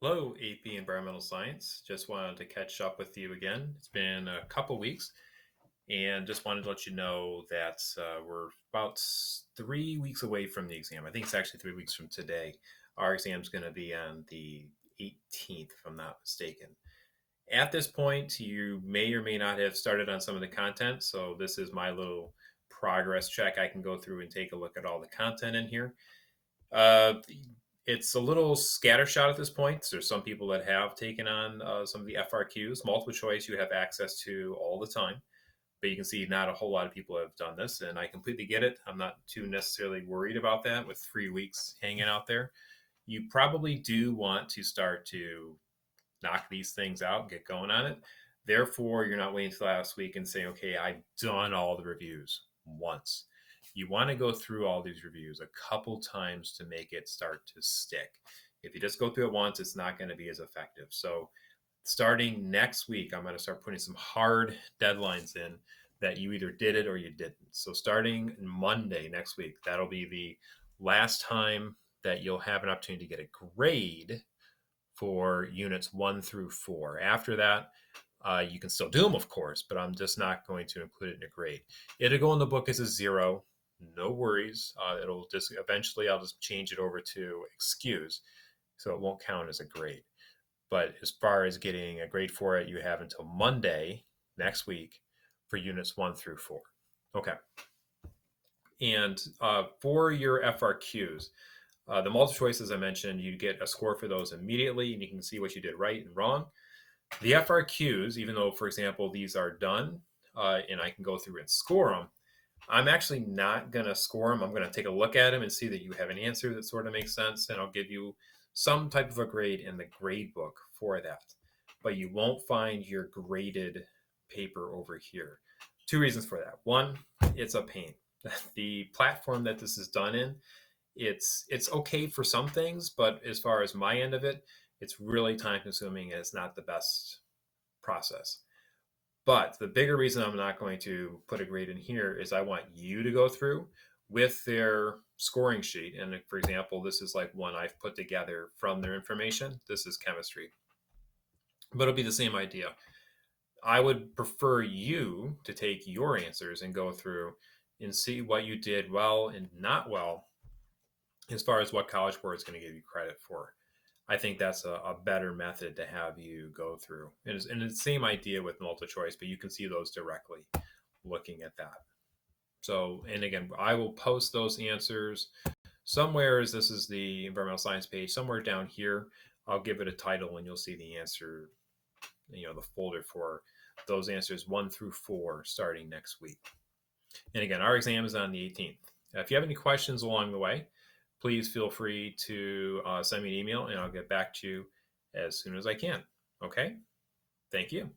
Hello, AP Environmental Science. Just wanted to catch up with you again. It's been a couple weeks, and just wanted to let you know that we're about 3 weeks away from the exam. I think it's actually 3 weeks from today. Our exam is going to be on the 18th, if I'm not mistaken. At this point, you may or may not have started on some of the content, so this is my little progress check. I can go through and take a look at all the content in here. Uh, it's a little scattershot at this point. There's some people that have taken on some of the FRQs. Multiple choice you have access to all the time, but you can see not a whole lot of people have done this, and I completely get it. I'm not too necessarily worried about that with 3 weeks hanging out there. You probably do want to start to knock these things out, get going on it. Therefore, you're not waiting until last week and say, okay, I've done all the reviews once. You want to go through all these reviews a couple times to make it start to stick. If you just go through it once, it's not going to be as effective. So starting next week, I'm going to start putting some hard deadlines in that you either did it or you didn't. So starting Monday next week, that'll be the last time that you'll have an opportunity to get a grade for units 1 through 4. After that, you can still do them, of course, but I'm just not going to include it in a grade. It'll go in the book as a 0. No worries. It'll just eventually I'll just change it over to excuse, so it won't count as a grade. But as far as getting a grade for it, you have until Monday next week for units 1 through 4. Okay. And for your FRQs, the multiple choice, as I mentioned, you get a score for those immediately, and you can see what you did right and wrong. The FRQs, even though, for example, these are done, and I can go through and score them, I'm actually not going to score them. I'm going to take a look at them and see that you have an answer that sort of makes sense, and I'll give you some type of a grade in the grade book for that. But you won't find your graded paper over here. 2 reasons for that. One, it's a pain. The platform that this is done in, it's okay for some things, but as far as my end of it, it's really time consuming and it's not the best process. But the bigger reason I'm not going to put a grade in here is I want you to go through with their scoring sheet. And for example, this is like one I've put together from their information. This is chemistry, but it'll be the same idea. I would prefer you to take your answers and go through and see what you did well and not well as far as what College Board is going to give you credit for. I think that's a better method to have you go through. And it's the same idea with multiple choice, but you can see those directly looking at that. So, and again, I will post those answers somewhere. As this is the environmental science page, somewhere down here, I'll give it a title and you'll see the answer, the folder for those answers 1 through 4 starting next week. And again, our exam is on the 18th. If you have any questions along the way, please feel free to send me an email and I'll get back to you as soon as I can. Okay? Thank you.